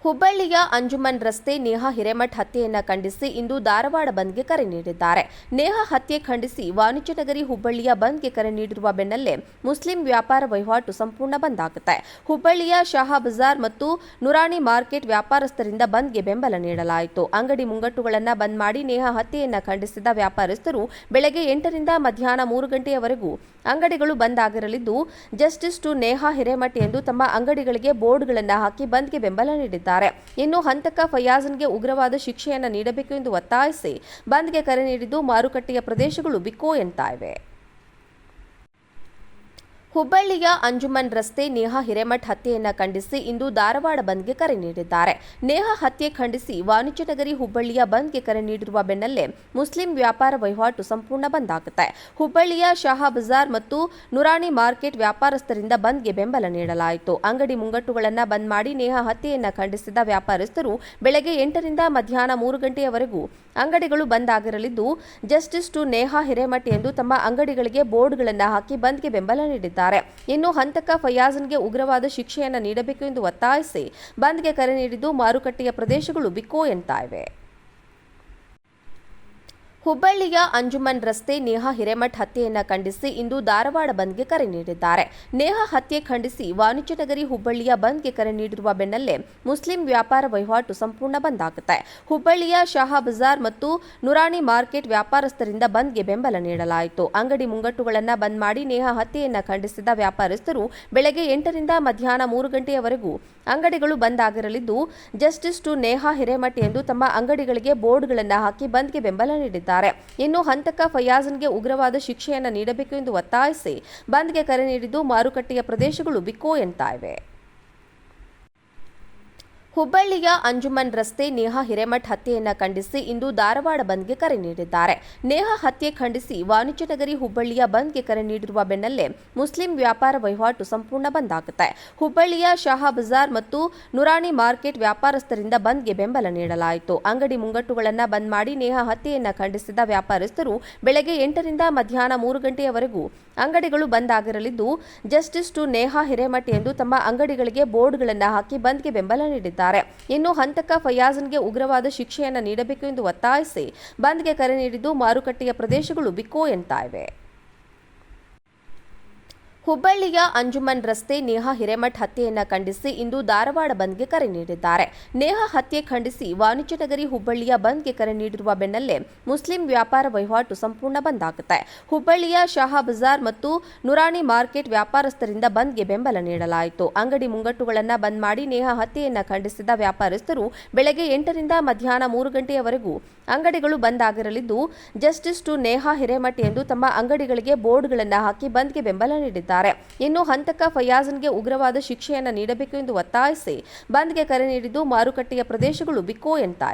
ಹುಬ್ಬಳ್ಳಿಯ ಅಂಜುಮನ್ ರಸ್ತೆ ನೇಹಾ ಹಿರೇಮಠ್ ಹತ್ಯೆಯನ್ನು ಖಂಡಿಸಿ ಇಂದು ಧಾರವಾಡ ಬಂದ್ಗೆ ಕರೆ ನೀಡಿದ್ದಾರೆ. ನೇಹಾ ಹತ್ಯೆ ಖಂಡಿಸಿ ವಾಣಿಜ್ಯ ನಗರಿ ಹುಬ್ಬಳ್ಳಿಯ ಬಂದ್ಗೆ ಕರೆ ನೀಡಿರುವ ಬೆನ್ನಲ್ಲೇ ಮುಸ್ಲಿಂ ವ್ಯಾಪಾರ ವಹಿವಾಟು ಸಂಪೂರ್ಣ ಬಂದ್ ಆಗುತ್ತೆ. ಹುಬ್ಬಳ್ಳಿಯ ಶಹಾ ಬಜಾರ್ ಮತ್ತು ನುರಾಣಿ ಮಾರ್ಕೆಟ್ ವ್ಯಾಪಾರಸ್ಥರಿಂದ ಬಂದ್ಗೆ ಬೆಂಬಲ ನೀಡಲಾಯಿತು. ಅಂಗಡಿ ಮುಂಗಟ್ಟುಗಳನ್ನು ಬಂದ್ ಮಾಡಿ ನೇಹಾ ಹತ್ಯೆಯನ್ನು ಖಂಡಿಸಿದ ವ್ಯಾಪಾರಸ್ಥರು ಬೆಳಗ್ಗೆ 8ರಿಂದ ಮಧ್ಯಾಹ್ನ 3 ಗಂಟೆಯವರೆಗೂ ಅಂಗಡಿಗಳು ಬಂದ್ ಆಗಿರಲಿದ್ದು, ಜಸ್ಟಿಸ್ ಟು ನೇಹಾ ಹಿರೇಮಠ್ ಎಂದು ತಮ್ಮ ಅಂಗಡಿಗಳಿಗೆ ಬೋರ್ಡ್ಗಳನ್ನು ಹಾಕಿ ಬಂದ್ಗೆ ಬೆಂಬಲ ನೀಡಿದ್ದಾರೆ. ಇನ್ನು ಹಂತಕ ಫಯಾಜ್ಗೆ ಉಗ್ರವಾದ ಶಿಕ್ಷೆಯನ್ನು ನೀಡಬೇಕು ಎಂದು ಒತ್ತಾಯಿಸಿ ಬಂದ್ಗೆ ಕರೆ ನೀಡಿದ್ದು, ಮಾರುಕಟ್ಟೆಯ ಪ್ರದೇಶಗಳು ಬಿಕೋ ಎನ್ನುತ್ತಿವೆ. ಹುಬ್ಬಳ್ಳಿಯ ಅಂಜುಮನ್ ರಸ್ತೆ ನೇಹಾ ಹಿರೇಮಠ್ ಹತ್ಯೆಯನ್ನು ಖಂಡಿಸಿ ಇಂದು ಧಾರವಾಡ ಬಂದ್ಗೆ ಕರೆ ನೀಡಿದ್ದಾರೆ. ನೇಹಾ ಹತ್ಯೆ ಖಂಡಿಸಿ ವಾಣಿಜ್ಯ ನಗರಿ ಹುಬ್ಬಳ್ಳಿಯ ಬಂದ್ಗೆ ಕರೆ ನೀಡಿರುವ ಬೆನ್ನಲ್ಲೇ ಮುಸ್ಲಿಂ ವ್ಯಾಪಾರ ವಹಿವಾಟು ಸಂಪೂರ್ಣ ಬಂದ್ ಆಗುತ್ತೆ. ಹುಬ್ಬಳ್ಳಿಯ ಶಹಾ ಬಜಾರ್ ಮತ್ತು ನುರಾಣಿ ಮಾರ್ಕೆಟ್ ವ್ಯಾಪಾರಸ್ಥರಿಂದ ಬಂದ್ಗೆ ಬೆಂಬಲ ನೀಡಲಾಯಿತು. ಅಂಗಡಿ ಮುಂಗಟ್ಟುಗಳನ್ನು ಬಂದ್ ಮಾಡಿ ನೇಹಾ ಹತ್ಯೆಯನ್ನು ಖಂಡಿಸಿದ ವ್ಯಾಪಾರಸ್ಥರು ಬೆಳಗ್ಗೆ 8ರಿಂದ ಮಧ್ಯಾಹ್ನ 3 ಗಂಟೆಯವರೆಗೂ ಅಂಗಡಿಗಳು ಬಂದ್ ಆಗಿರಲಿದ್ದು, ಜಸ್ಟಿಸ್ ಟು ನೇಹಾ ಹಿರೇಮಠ್ ಎಂದು ತಮ್ಮ ಅಂಗಡಿಗಳಿಗೆ ಬೋರ್ಡ್ಗಳನ್ನು ಹಾಕಿ ಬಂದ್ಗೆ ಬೆಂಬಲ ನೀಡಿದ್ದಾರೆ. ಇನ್ನು ಹಂತಕ ಫಯಾಜ್ಗೆ ಉಗ್ರವಾದ ಶಿಕ್ಷೆಯನ್ನು ನೀಡಬೇಕು ಎಂದು ಒತ್ತಾಯಿಸಿ ಬಂದ್ಗೆ ಕರೆ ನೀಡಿದ್ದು, ಮಾರುಕಟ್ಟೆಯ ಪ್ರದೇಶಗಳು ಬಿಕೋ ಎನ್ನುತ್ತಿವೆ. ಹುಬ್ಬಳ್ಳಿಯ ಅಂಜುಮನ್ ರಸ್ತೆ ನೇಹಾ ಹಿರೇಮಠ್ ಹತ್ಯೆಯನ್ನು ಖಂಡಿಸಿ ಇಂದು ಧಾರವಾಡ ಬಂದ್ಗೆ ಕರೆ ನೀಡಿದ್ದಾರೆ. ನೇಹಾ ಹತ್ಯೆ ಖಂಡಿಸಿ ವಾಣಿಜ್ಯ ನಗರಿ ಹುಬ್ಬಳ್ಳಿಯ ಬಂದ್ಗೆ ಕರೆ ನೀಡಿರುವ ಬೆನ್ನಲ್ಲೇ ಮುಸ್ಲಿಂ ವ್ಯಾಪಾರ ವಹಿವಾಟು ಸಂಪೂರ್ಣ ಬಂದ್ ಆಗುತ್ತೆ. ಹುಬ್ಬಳ್ಳಿಯ ಶಹಾ ಬಜಾರ್ ಮತ್ತು ನುರಾಣಿ ಮಾರ್ಕೆಟ್ ವ್ಯಾಪಾರಸ್ಥರಿಂದ ಬಂದ್ಗೆ ಬೆಂಬಲ ನೀಡಲಾಯಿತು. ಅಂಗಡಿ ಮುಂಗಟ್ಟುಗಳನ್ನು ಬಂದ್ ಮಾಡಿ ನೇಹಾ ಹತ್ಯೆಯನ್ನು ಖಂಡಿಸಿದ ವ್ಯಾಪಾರಸ್ಥರು ಬೆಳಗ್ಗೆ 8ರಿಂದ ಮಧ್ಯಾಹ್ನ 3 ಗಂಟೆಯವರೆಗೂ ಅಂಗಡಿಗಳು ಬಂದ್ ಆಗಿರಲಿದ್ದು, ಜಸ್ಟಿಸ್ ಟು ನೇಹಾ ಹಿರೇಮಠ್ ಎಂದು ತಮ್ಮ ಅಂಗಡಿಗಳಿಗೆ ಬೋರ್ಡ್ಗಳನ್ನು ಹಾಕಿ ಬಂದ್ಗೆ ಬೆಂಬಲ ನೀಡಿದ್ದಾರೆ. ಇನ್ನು ಹಂತಕ ಫಯಾಜ್ಗೆ ಉಗ್ರವಾದ ಶಿಕ್ಷೆಯನ್ನು ನೀಡಬೇಕು ಎಂದು ಒತ್ತಾಯಿಸಿ ಬಂದ್ಗೆ ಕರೆ ನೀಡಿದ್ದು, ಮಾರುಕಟ್ಟೆಯ ಪ್ರದೇಶಗಳು ಬಿಕೋ ಎನ್ನುತ್ತಿವೆ. ಹುಬ್ಬಳ್ಳಿಯ ಅಂಜುಮನ್ ರಸ್ತೆ ನೇಹಾ ಹಿರೇಮಠ್ ಹತ್ಯೆಯನ್ನು ಖಂಡಿಸಿ ಇಂದು ಧಾರವಾಡ ಬಂದ್ಗೆ ಕರೆ ನೀಡಿದ್ದಾರೆ. ನೇಹಾ ಹತ್ಯೆ ಖಂಡಿಸಿ ವಾಣಿಜ್ಯ ನಗರಿ ಹುಬ್ಬಳ್ಳಿಯ ಬಂದ್ಗೆ ಕರೆ ನೀಡಿರುವ ಬೆನ್ನಲ್ಲೇ ಮುಸ್ಲಿಂ ವ್ಯಾಪಾರ ವಹಿವಾಟು ಸಂಪೂರ್ಣ ಬಂದ್ ಆಗುತ್ತೆ. ಹುಬ್ಬಳ್ಳಿಯ ಶಹಾ ಬಜಾರ್ ಮತ್ತು ನುರಾಣಿ ಮಾರ್ಕೆಟ್ ವ್ಯಾಪಾರಸ್ಥರಿಂದ ಬಂದ್ಗೆ ಬೆಂಬಲ ನೀಡಲಾಯಿತು. ಅಂಗಡಿ ಮುಂಗಟ್ಟುಗಳನ್ನು ಬಂದ್ ಮಾಡಿ ನೇಹಾ ಹತ್ಯೆಯನ್ನು ಖಂಡಿಸಿದ ವ್ಯಾಪಾರಸ್ಥರು ಬೆಳಗ್ಗೆ 8ರಿಂದ ಮಧ್ಯಾಹ್ನ 3 ಗಂಟೆಯವರೆಗೂ ಅಂಗಡಿಗಳು ಬಂದ್ ಆಗಿರಲಿದ್ದು, ಜಸ್ಟಿಸ್ ಟು ನೇಹಾ ಹಿರೇಮಠ್ ಎಂದು ತಮ್ಮ ಅಂಗಡಿಗಳಿಗೆ ಬೋರ್ಡ್ಗಳನ್ನು ಹಾಕಿ ಬಂದ್ಗೆ ಬೆಂಬಲ ನೀಡಿದ್ದಾರೆ. ಇನ್ನು ಹಂತಕ ಫಯಾಜ್ಗೆ ಉಗ್ರವಾದ ಶಿಕ್ಷೆಯನ್ನು ನೀಡಬೇಕು ಎಂದು ಒತ್ತಾಯಿಸಿ ಬಂದ್ಗೆ ಕರೆ ನೀಡಿದ್ದು, ಮಾರುಕಟ್ಟೆಯ ಪ್ರದೇಶಗಳು ಬಿಕೋ ಎನ್ನುತ್ತಿವೆ. ಹುಬ್ಬಳ್ಳಿಯ ಅಂಜುಮನ್ ರಸ್ತೆ ನೇಹಾ ಹಿರೇಮಠ್ ಹತ್ಯೆಯನ್ನು ಖಂಡಿಸಿ ಇಂದು ಧಾರವಾಡ ಬಂದ್ಗೆ ಕರೆ ನೀಡಿದ್ದಾರೆ. ನೇಹಾ ಹತ್ಯೆ ಖಂಡಿಸಿ ವಾಣಿಜ್ಯ ನಗರಿ ಹುಬ್ಬಳ್ಳಿಯ ಬಂದ್ಗೆ ಕರೆ ನೀಡಿರುವ ಬೆನ್ನಲ್ಲೇ ಮುಸ್ಲಿಂ ವ್ಯಾಪಾರ ವಹಿವಾಟು ಸಂಪೂರ್ಣ ಬಂದ್ ಆಗುತ್ತೆ. ಹುಬ್ಬಳ್ಳಿಯ ಶಹಾ ಬಜಾರ್ ಮತ್ತು ನುರಾಣಿ ಮಾರ್ಕೆಟ್ ವ್ಯಾಪಾರಸ್ಥರಿಂದ ಬಂದ್ಗೆ ಬೆಂಬಲ ನೀಡಲಾಯಿತು. ಅಂಗಡಿ ಮುಂಗಟ್ಟುಗಳನ್ನು ಬಂದ್ ಮಾಡಿ ನೇಹಾ ಹತ್ಯೆಯನ್ನು ಖಂಡಿಸಿದ ವ್ಯಾಪಾರಸ್ಥರು ಬೆಳಗ್ಗೆ 8ರಿಂದ ಮಧ್ಯಾಹ್ನ 3 ಗಂಟೆಯವರೆಗೂ ಅಂಗಡಿಗಳು ಬಂದ್ ಆಗಿರಲಿದ್ದು, ಜಸ್ಟಿಸ್ ಟು ನೇಹಾ ಹಿರೇಮಠ್ ಎಂದು ತಮ್ಮ ಅಂಗಡಿಗಳಿಗೆ ಬೋರ್ಡ್ಗಳನ್ನು ಹಾಕಿ ಬಂದ್ಗೆ ಬೆಂಬಲ ನೀಡಿದ್ದಾರೆ. ಇನ್ನು ಹಂತಕ ಫಯಾಜ್ಗೆ ಉಗ್ರವಾದ ಶಿಕ್ಷೆಯನ್ನು ನೀಡಬೇಕು ಎಂದು ಒತ್ತಾಯಿಸಿ ಬಂದ್ಗೆ ಕರೆ ನೀಡಿದ್ದು, ಮಾರುಕಟ್ಟೆಯ ಪ್ರದೇಶಗಳು ಬಿಕೋ ಎನ್ನುತ್ತಿವೆ.